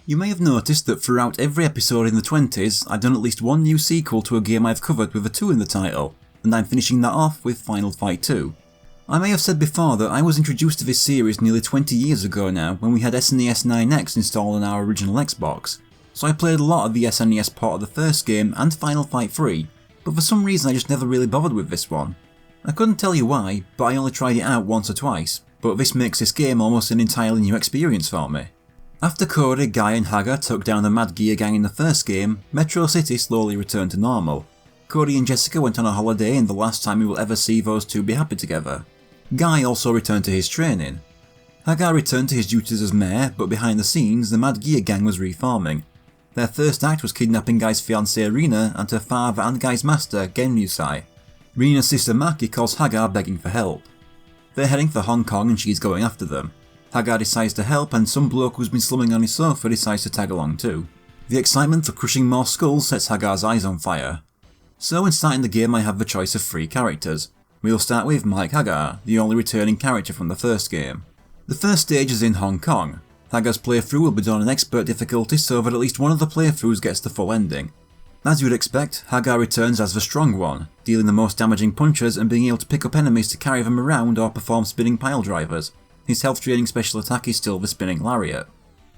You may have noticed that throughout every episode in the 20s, I've done at least one new sequel to a game I've covered with a 2 in the title, and I'm finishing that off with Final Fight 2. I may have said before that I was introduced to this series nearly 20 years ago now when we had SNES 9X installed on our original Xbox, so I played a lot of the SNES part of the first game and Final Fight 3, but for some reason I just never really bothered with this one. I couldn't tell you why, but I only tried it out once or twice, but this makes this game almost an entirely new experience for me. After Cody, Guy and Haga took down the Mad Gear Gang in the first game, Metro City slowly returned to normal. Cody and Jessica went on a holiday and the last time we will ever see those two be happy together. Guy also returned to his training. Haga returned to his duties as mayor, but behind the scenes the Mad Gear Gang was reforming. Their first act was kidnapping Guy's fiancée Rina and her father and Guy's master Genryusai. Rina's sister Maki calls Haga begging for help. They're heading for Hong Kong and she's going after them. Haga decides to help and some bloke who's been slumming on his sofa decides to tag along too. The excitement for crushing more skulls sets Haga's eyes on fire. So in starting the game I have the choice of 3 characters. We'll start with Mike Haga, the only returning character from the first game. The first stage is in Hong Kong. Haga's playthrough will be done on expert difficulty so that at least one of the playthroughs gets the full ending. As you would expect, Haga returns as the strong one, dealing the most damaging punches and being able to pick up enemies to carry them around or perform spinning pile drivers. His health draining special attack is still the spinning lariat.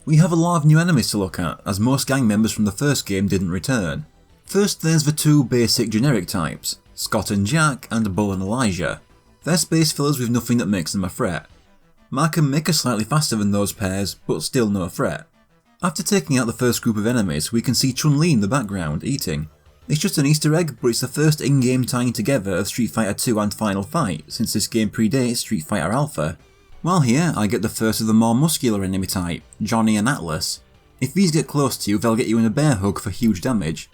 We have a lot of new enemies to look at, as most gang members from the first game didn't return. First there's the 2 basic generic types, Scott and Jack and Bull and Elijah. They're space fillers with nothing that makes them a threat. Mark and Mick are slightly faster than those pairs, but still no threat. After taking out the first group of enemies, we can see Chun-Li in the background, eating. It's just an Easter egg, but it's the first in-game tying together of Street Fighter 2 and Final Fight, since this game predates Street Fighter Alpha. While here, I get the first of the more muscular enemy type, Johnny and Atlas. If these get close to you, they'll get you in a bear hug for huge damage.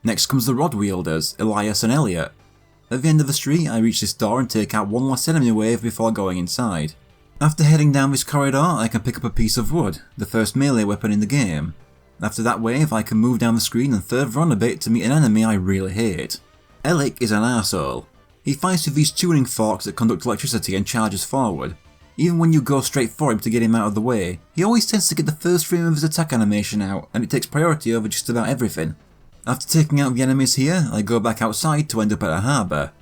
Next comes the rod wielders, Elias and Elliot. At the end of the street, I reach this door and take out one last enemy wave before going inside. After heading down this corridor, I can pick up a piece of wood, the first melee weapon in the game. After that wave, I can move down the screen and further on a bit to meet an enemy I really hate. Elik is an arsehole. He fights with these tuning forks that conduct electricity and charges forward. Even when you go straight for him to get him out of the way, he always tends to get the first frame of his attack animation out and it takes priority over just about everything. After taking out the enemies here, I go back outside to end up at a harbour.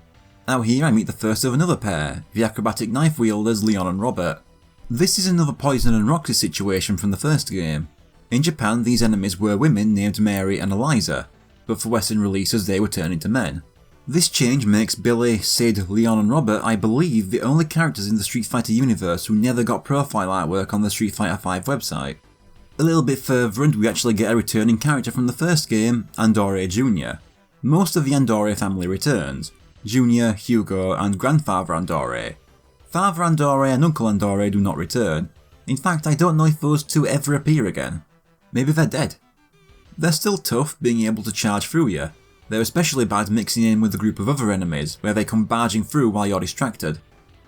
Out here I meet the first of another pair, the acrobatic knife wielders Leon and Robert. This is another Poison and Roxy situation from the first game. In Japan these enemies were women named Mary and Eliza, but for Western releases they were turned into men. This change makes Billy, Sid, Leon and Robert, I believe, the only characters in the Street Fighter universe who never got profile artwork on the Street Fighter V website. A little bit further and we actually get a returning character from the first game, Andore Jr. Most of the Andore family returns, Junior, Hugo and Grandfather Andore. Father Andore and Uncle Andore do not return. In fact, I don't know if those two ever appear again. Maybe they're dead. They're still tough, being able to charge through you. They're especially bad mixing in with a group of other enemies, where they come barging through while you're distracted.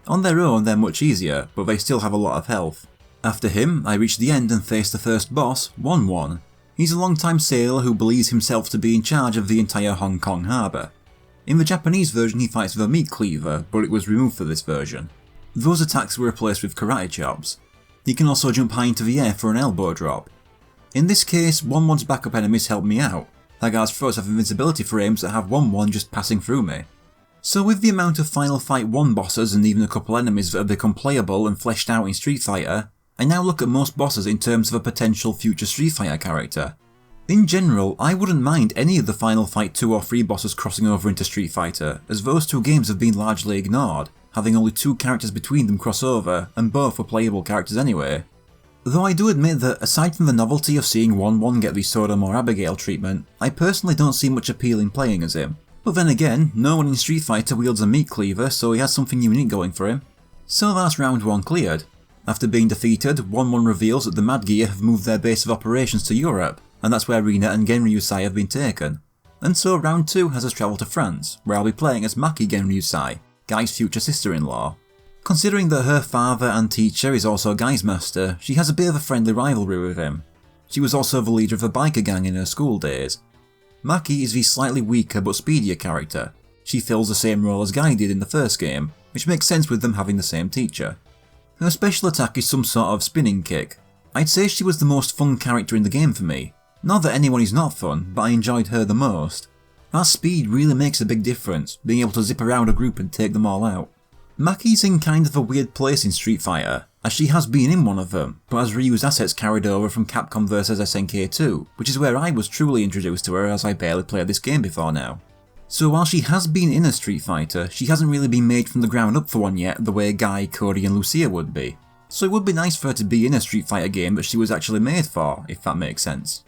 On their own they're much easier, but they still have a lot of health. After him, I reach the end and face the first boss, Won-Won. He's a long-time sailor who believes himself to be in charge of the entire Hong Kong harbour. In the Japanese version he fights with a meat cleaver, but it was removed for this version. Those attacks were replaced with karate chops. He can also jump high into the air for an elbow drop. In this case, Won-Won's backup enemies help me out. Haga's throws have invincibility frames that have Won-Won just passing through me. So with the amount of Final Fight 1 bosses and even a couple enemies that have become playable and fleshed out in Street Fighter, I now look at most bosses in terms of a potential future Street Fighter character. In general, I wouldn't mind any of the Final Fight 2 or 3 bosses crossing over into Street Fighter, as those 2 games have been largely ignored, having only 2 characters between them cross over, and both were playable characters anyway. Though I do admit that, aside from the novelty of seeing Won-Won get the Sodom or Abigail treatment, I personally don't see much appeal in playing as him. But then again, no one in Street Fighter wields a meat cleaver, so he has something unique going for him. So that's round 1 cleared. After being defeated, Won-Won reveals that the Mad Gear have moved their base of operations to Europe, and that's where Rina and Genryusai have been taken. And so round 2 has us travel to France, where I'll be playing as Maki Genryusai, Guy's future sister-in-law. Considering that her father and teacher is also Guy's master, she has a bit of a friendly rivalry with him. She was also the leader of a biker gang in her school days. Maki is the slightly weaker but speedier character. She fills the same role as Guy did in the first game, which makes sense with them having the same teacher. Her special attack is some sort of spinning kick. I'd say she was the most fun character in the game for me. Not that anyone is not fun, but I enjoyed her the most. That speed really makes a big difference, being able to zip around a group and take them all out. Maki's in kind of a weird place in Street Fighter, as she has been in one of them, but has reused assets carried over from Capcom vs SNK 2, which is where I was truly introduced to her as I barely played this game before now. So while she has been in a Street Fighter, she hasn't really been made from the ground up for one yet the way Guy, Cody and Lucia would be. So it would be nice for her to be in a Street Fighter game that she was actually made for, if that makes sense.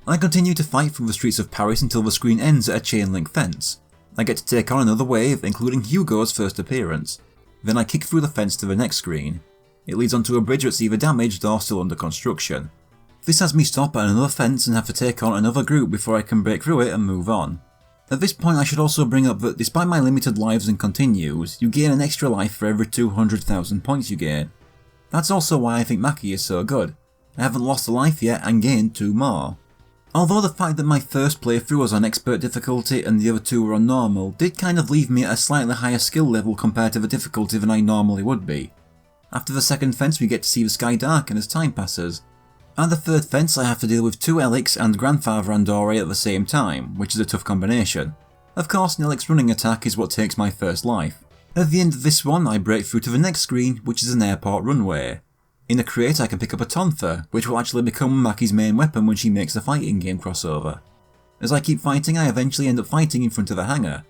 I continue to fight through the streets of Paris until the screen ends at a chain link fence. I get to take on another wave, including Hugo's first appearance. Then I kick through the fence to the next screen. It leads onto a bridge that's either damaged or still under construction. This has me stop at another fence and have to take on another group before I can break through it and move on. At this point I should also bring up that despite my limited lives and continues, you gain an extra life for every 200,000 points you gain. That's also why I think Maki is so good. I haven't lost a life yet and gained 2 more. Although the fact that my first playthrough was on expert difficulty and the other 2 were on normal did kind of leave me at a slightly higher skill level compared to the difficulty than I normally would be. After the second fence we get to see the sky darken as time passes. At the third fence I have to deal with 2 Elix and Grandfather Andore at the same time, which is a tough combination. Of course, an Elix running attack is what takes my first life. At the end of this one I break through to the next screen, which is an airport runway. In the crate I can pick up a Tonfa, which will actually become Maki's main weapon when she makes the fighting game crossover. As I keep fighting I eventually end up fighting in front of a hangar.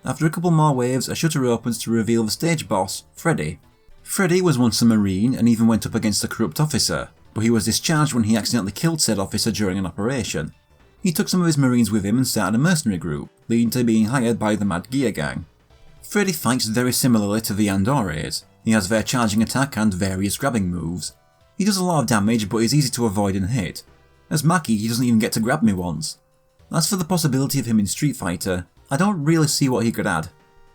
After a couple more waves a shutter opens to reveal the stage boss, Freddy. Freddy was once a Marine and even went up against a corrupt officer, but he was discharged when he accidentally killed said officer during an operation. He took some of his Marines with him and started a mercenary group, leading to being hired by the Mad Gear Gang. Freddy fights very similarly to the Andores. He has their charging attack and various grabbing moves. He does a lot of damage but is easy to avoid and hit. As Maki he doesn't even get to grab me once. As for the possibility of him in Street Fighter, I don't really see what he could add.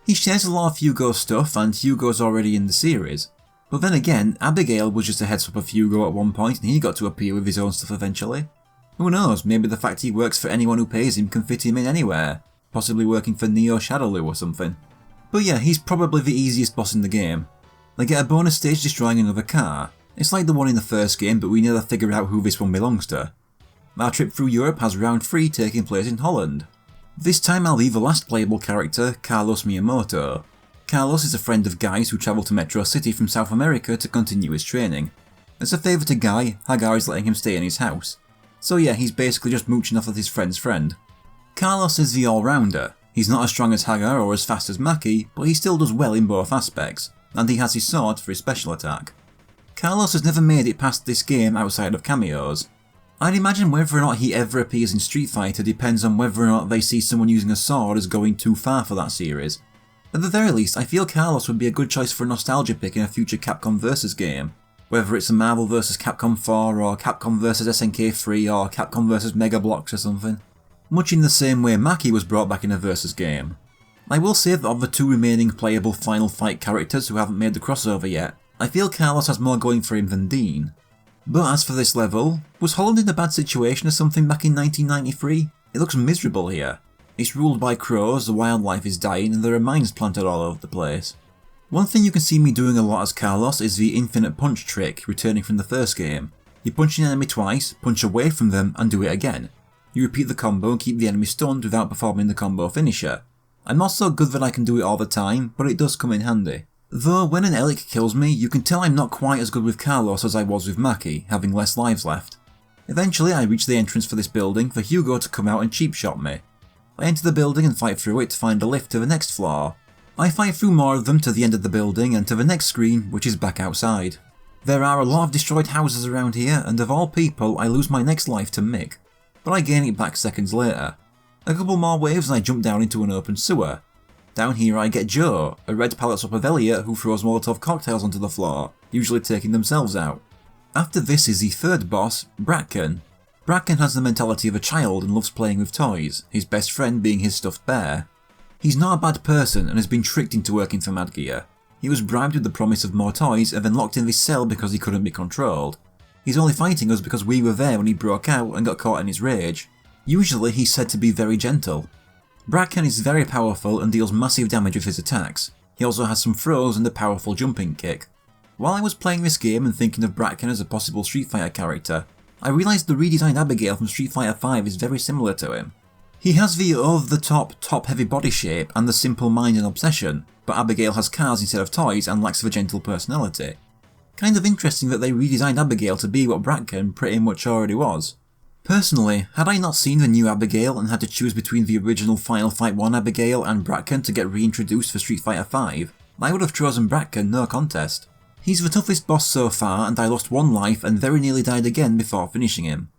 He shares a lot of Hugo's stuff and Hugo's already in the series. But then again, Abigail was just a head swap of Hugo at one point and he got to appear with his own stuff eventually. Who knows, maybe the fact he works for anyone who pays him can fit him in anywhere, possibly working for Neo Shadowloo or something. But yeah, he's probably the easiest boss in the game. I get a bonus stage destroying another car. It's like the one in the first game, but we never figure out who this one belongs to. Our trip through Europe has round 3 taking place in Holland. This time I'll leave the last playable character, Carlos Miyamoto. Carlos is a friend of Guy's who travelled to Metro City from South America to continue his training. As a favour to Guy, Hagar is letting him stay in his house. So yeah, he's basically just mooching off of his friend's friend. Carlos is the all-rounder. He's not as strong as Hagar or as fast as Maki, but he still does well in both aspects, and he has his sword for his special attack. Carlos has never made it past this game outside of cameos. I'd imagine whether or not he ever appears in Street Fighter depends on whether or not they see someone using a sword as going too far for that series. At the very least, I feel Carlos would be a good choice for a nostalgia pick in a future Capcom vs game, whether it's a Marvel vs Capcom 4 or Capcom vs SNK 3 or Capcom vs Mega Bloks or something. Much in the same way Maki was brought back in a versus game. I will say that of the 2 remaining playable Final Fight characters who haven't made the crossover yet, I feel Carlos has more going for him than Dean. But as for this level, was Holland in a bad situation or something back in 1993? It looks miserable here. It's ruled by crows, the wildlife is dying and there are mines planted all over the place. One thing you can see me doing a lot as Carlos is the infinite punch trick returning from the first game. You punch an enemy twice, punch away from them and do it again. You repeat the combo and keep the enemy stunned without performing the combo finisher. I'm not so good that I can do it all the time, but it does come in handy. Though when an Elix kills me, you can tell I'm not quite as good with Carlos as I was with Maki, having less lives left. Eventually I reach the entrance for this building for Hugo to come out and cheap shot me. I enter the building and fight through it to find a lift to the next floor. I fight through more of them to the end of the building and to the next screen, which is back outside. There are a lot of destroyed houses around here, and of all people I lose my next life to Mick, but I gain it back seconds later. A couple more waves and I jump down into an open sewer. Down here I get Joe, a red pallet swap of Elliot who throws Molotov cocktails onto the floor, usually taking themselves out. After this is the third boss, Bracken. Bracken has the mentality of a child and loves playing with toys, his best friend being his stuffed bear. He's not a bad person and has been tricked into working for Mad Gear. He was bribed with the promise of more toys and then locked in this cell because he couldn't be controlled. He's only fighting us because we were there when he broke out and got caught in his rage. Usually he's said to be very gentle. Bracken is very powerful and deals massive damage with his attacks. He also has some throws and a powerful jumping kick. While I was playing this game and thinking of Bracken as a possible Street Fighter character, I realised the redesigned Abigail from Street Fighter V is very similar to him. He has the over-the-top, top-heavy body shape and the simple mind and obsession, but Abigail has cars instead of toys and lacks of a gentle personality. Kind of interesting that they redesigned Abigail to be what Bracken pretty much already was. Personally, had I not seen the new Abigail and had to choose between the original Final Fight 1 Abigail and Bracken to get reintroduced for Street Fighter V, I would have chosen Bracken, no contest. He's the toughest boss so far, and I lost one life and very nearly died again before finishing him.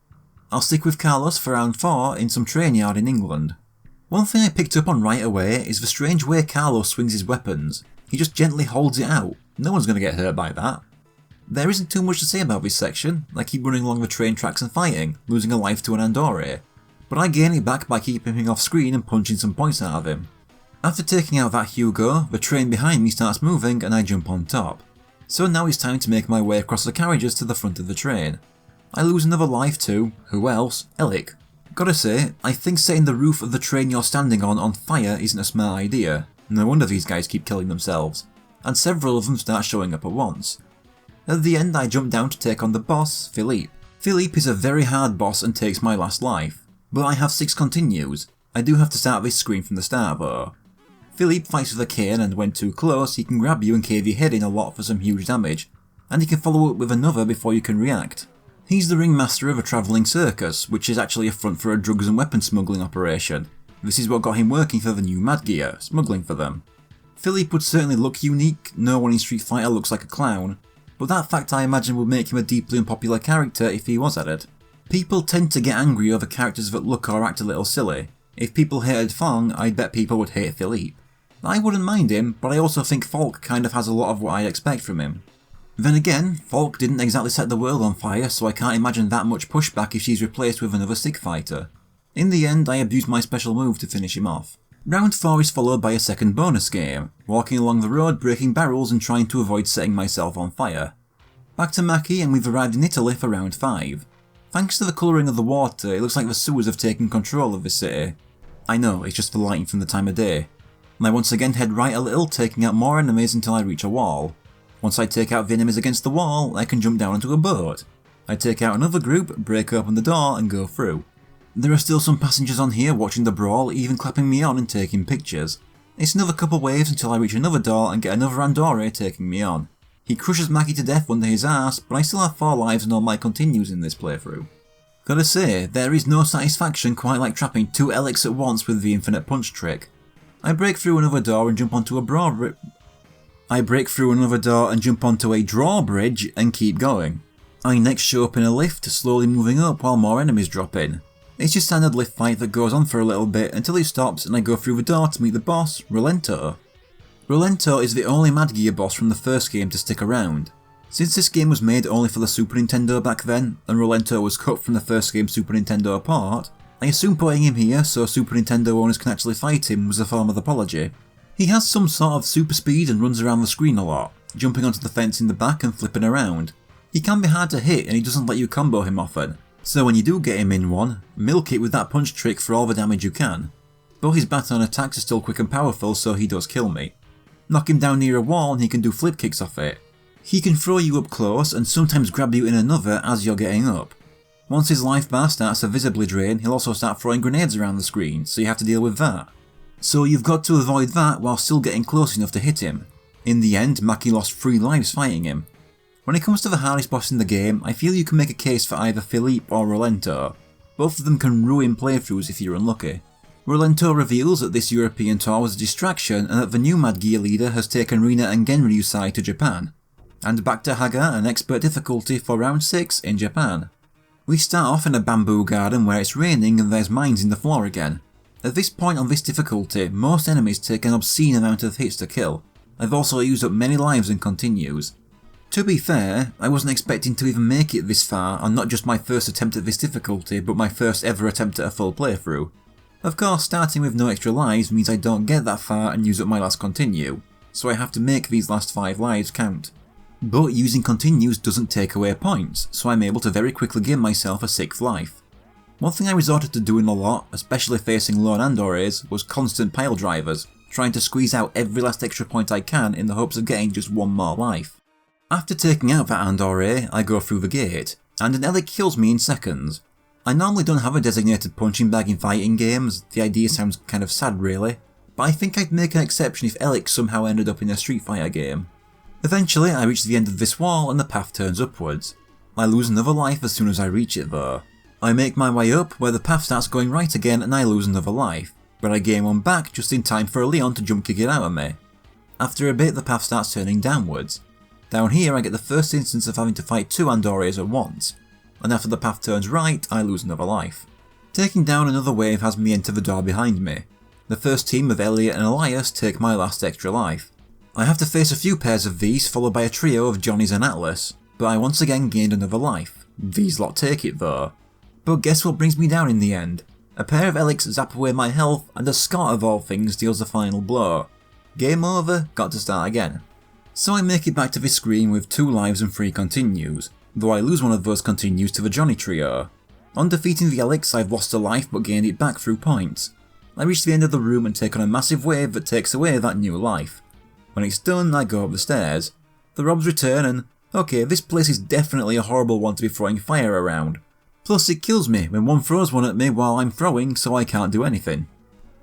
I'll stick with Carlos for round 4 in some train yard in England. One thing I picked up on right away is the strange way Carlos swings his weapons. He just gently holds it out. No one's going to get hurt by that. There isn't too much to say about this section. I keep running along the train tracks and fighting, losing a life to an Andore, but I gain it back by keeping him off screen and punching some points out of him. After taking out that Hugo, the train behind me starts moving and I jump on top. So now it's time to make my way across the carriages to the front of the train. I lose another life to, who else? Elik. Gotta say, I think setting the roof of the train you're standing on fire isn't a smart idea. No wonder these guys keep killing themselves. And several of them start showing up at once. At the end I jump down to take on the boss, Philippe. Philippe is a very hard boss and takes my last life. But I have 6 continues. I do have to start this screen from the start though. Philippe fights with a cane and when too close he can grab you and cave your head in a lot for some huge damage. And he can follow up with another before you can react. He's the ringmaster of a travelling circus, which is actually a front for a drugs and weapons smuggling operation. This is what got him working for the new Mad Gear, smuggling for them. Philippe would certainly look unique, no one in Street Fighter looks like a clown, but that fact I imagine would make him a deeply unpopular character if he was added. People tend to get angry over characters that look or act a little silly. If people hated Fong, I'd bet people would hate Philippe. I wouldn't mind him, but I also think Falk kind of has a lot of what I'd expect from him. Then again, Falk didn't exactly set the world on fire, so I can't imagine that much pushback if she's replaced with another stick fighter. In the end, I abused my special move to finish him off. Round 4 is followed by a second bonus game, walking along the road breaking barrels and trying to avoid setting myself on fire. Back to Maki and we've arrived in Italy for round 5. Thanks to the colouring of the water, it looks like the sewers have taken control of the city. I know, it's just the lighting from the time of day. And I once again head right a little, taking out more enemies until I reach a wall. Once I take out the enemies against the wall, I can jump down into a boat. I take out another group, break open the door and go through. There are still some passengers on here watching the brawl, even clapping me on and taking pictures. It's another couple waves until I reach another door and get another Andore taking me on. He crushes Maki to death under his arse, but I still have 4 lives and all my continues in this playthrough. Gotta say, there is no satisfaction quite like trapping 2 Eliks at once with the infinite punch trick. I break through another door and jump onto a drawbridge and keep going. I next show up in a lift, slowly moving up while more enemies drop in. It's your standard lift fight that goes on for a little bit until it stops and I go through the door to meet the boss, Rolento. Rolento is the only Mad Gear boss from the first game to stick around. Since this game was made only for the Super Nintendo back then, and Rolento was cut from the first game's Super Nintendo port, I assume putting him here so Super Nintendo owners can actually fight him was a form of apology. He has some sort of super speed and runs around the screen a lot, jumping onto the fence in the back and flipping around. He can be hard to hit and he doesn't let you combo him often, so when you do get him in one, milk it with that punch trick for all the damage you can. Though his baton attacks are still quick and powerful, so he does kill me. Knock him down near a wall and he can do flip kicks off it. He can throw you up close and sometimes grab you in another as you're getting up. Once his life bar starts to visibly drain, he'll also start throwing grenades around the screen, so you have to deal with that. So you've got to avoid that while still getting close enough to hit him. In the end, Maki lost 3 lives fighting him. When it comes to the hardest boss in the game, I feel you can make a case for either Philippe or Rolento. Both of them can ruin playthroughs if you're unlucky. Rolento reveals that this European tour was a distraction and that the new Mad Gear leader has taken Rina and Genryu's side to Japan. And back to Haga and expert difficulty for round 6 in Japan. We start off in a bamboo garden where it's raining and there's mines in the floor again. At this point on this difficulty, most enemies take an obscene amount of hits to kill. I've also used up many lives and continues. To be fair, I wasn't expecting to even make it this far on not just my first attempt at this difficulty, but my first ever attempt at a full playthrough. Of course, starting with no extra lives means I don't get that far and use up my last continue, so I have to make these last 5 lives count. But using continues doesn't take away points, so I'm able to very quickly give myself a 6th life. One thing I resorted to doing a lot, especially facing lone Andores, was constant pile drivers, trying to squeeze out every last extra point I can in the hopes of getting just 1 more life. After taking out that Andore, I go through the gate, and an Elec kills me in seconds. I normally don't have a designated punching bag in fighting games, the idea sounds kind of sad really, but I think I'd make an exception if Elec somehow ended up in a Street Fighter game. Eventually I reach the end of this wall and the path turns upwards. I lose another life as soon as I reach it though. I make my way up where the path starts going right again and I lose another life, but I gain one back just in time for a Leon to jump kick it out of me. After a bit the path starts turning downwards. Down here I get the first instance of having to fight 2 Andores at once, and after the path turns right I lose another life. Taking down another wave has me enter the door behind me. The first team of Elliot and Elias take my last extra life. I have to face a few pairs of these followed by a trio of Johnnies and Atlas, but I once again gained another life. These lot take it though. But guess what brings me down in the end? A pair of Elecs zap away my health and a Scott of all things deals the final blow. Game over, got to start again. So I make it back to this screen with 2 lives and 3 continues, though I lose one of those continues to the Johnny trio. On defeating the Elecs I've lost a life but gained it back through points. I reach the end of the room and take on a massive wave that takes away that new life. When it's done I go up the stairs. The Robs return and, okay, this place is definitely a horrible one to be throwing fire around. Plus it kills me when one throws one at me while I'm throwing so I can't do anything.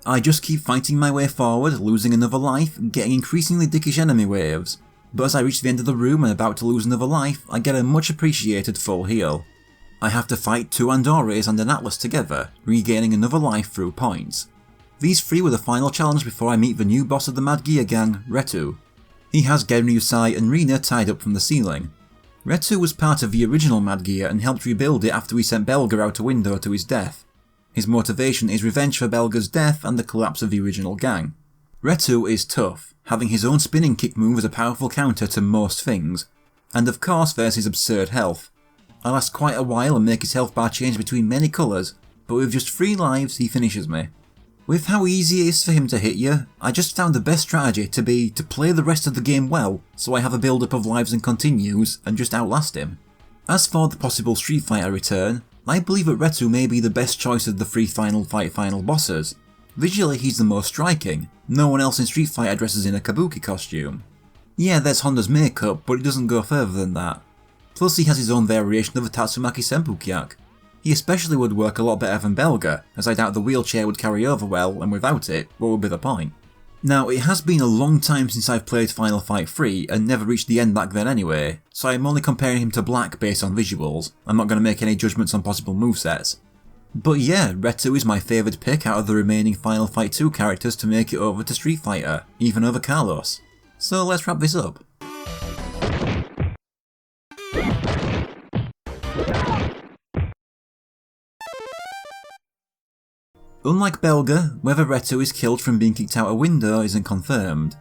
I just keep fighting my way forward, losing another life, getting increasingly dickish enemy waves. But as I reach the end of the room and about to lose another life, I get a much appreciated full heal. I have to fight 2 Andores and an Atlas together, regaining another life through points. These 3 were the final challenge before I meet the new boss of the Mad Gear gang, Retu. He has Genryusai and Rina tied up from the ceiling. Retu was part of the original Mad Gear and helped rebuild it after we sent Belga out a window to his death. His motivation is revenge for Belga's death and the collapse of the original gang. Retu is tough, having his own spinning kick move as a powerful counter to most things, and of course there's his absurd health. I last quite a while and make his health bar change between many colours, but with just 3 lives he finishes me. With how easy it is for him to hit you, I just found the best strategy to be to play the rest of the game well, so I have a build up of lives and continues, and just outlast him. As for the possible Street Fighter return, I believe that Retu may be the best choice of the 3 Final Fight final bosses. Visually he's the most striking, no one else in Street Fighter dresses in a kabuki costume. Yeah, there's Honda's makeup, but it doesn't go further than that. Plus he has his own variation of a Tatsumaki Senpukyak. He especially would work a lot better than Belga, as I doubt the wheelchair would carry over well, and without it, what would be the point? Now, it has been a long time since I've played Final Fight 3 and never reached the end back then anyway, so I'm only comparing him to Black based on visuals. I'm not going to make any judgments on possible movesets. But yeah, Retu is my favoured pick out of the remaining Final Fight 2 characters to make it over to Street Fighter, even over Carlos. So let's wrap this up. Unlike Belga, whether Retu is killed from being kicked out a window isn't confirmed.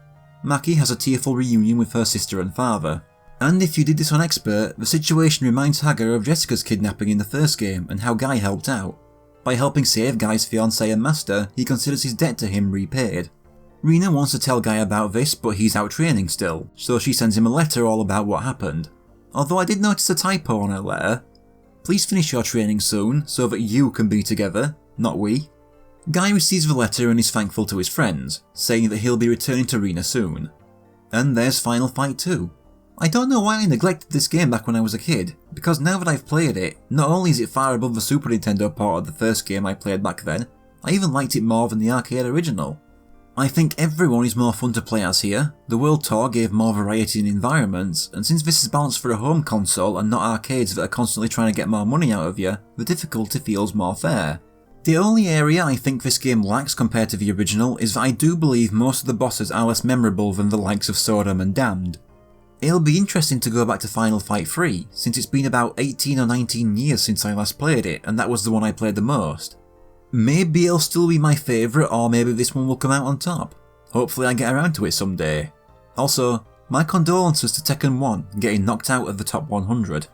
Maki has a tearful reunion with her sister and father. And if you did this on Expert, the situation reminds Haga of Jessica's kidnapping in the first game and how Guy helped out. By helping save Guy's fiancée and master, he considers his debt to him repaid. Rina wants to tell Guy about this, but he's out training still, so she sends him a letter all about what happened. Although I did notice a typo on her letter. Please finish your training soon, so that you can be together, not we. Guy receives the letter and is thankful to his friends, saying that he'll be returning to Rina soon. And there's Final Fight 2. I don't know why I neglected this game back when I was a kid, because now that I've played it, not only is it far above the Super Nintendo part of the first game I played back then, I even liked it more than the arcade original. I think everyone is more fun to play as here, the World Tour gave more variety in environments, and since this is balanced for a home console and not arcades that are constantly trying to get more money out of you, the difficulty feels more fair. The only area I think this game lacks compared to the original is that I do believe most of the bosses are less memorable than the likes of Sodom and Damned. It'll be interesting to go back to Final Fight 3, since it's been about 18 or 19 years since I last played it, and that was the one I played the most. Maybe it'll still be my favourite, or maybe this one will come out on top. Hopefully I get around to it someday. Also, my condolences to Tekken 1 getting knocked out of the top 100.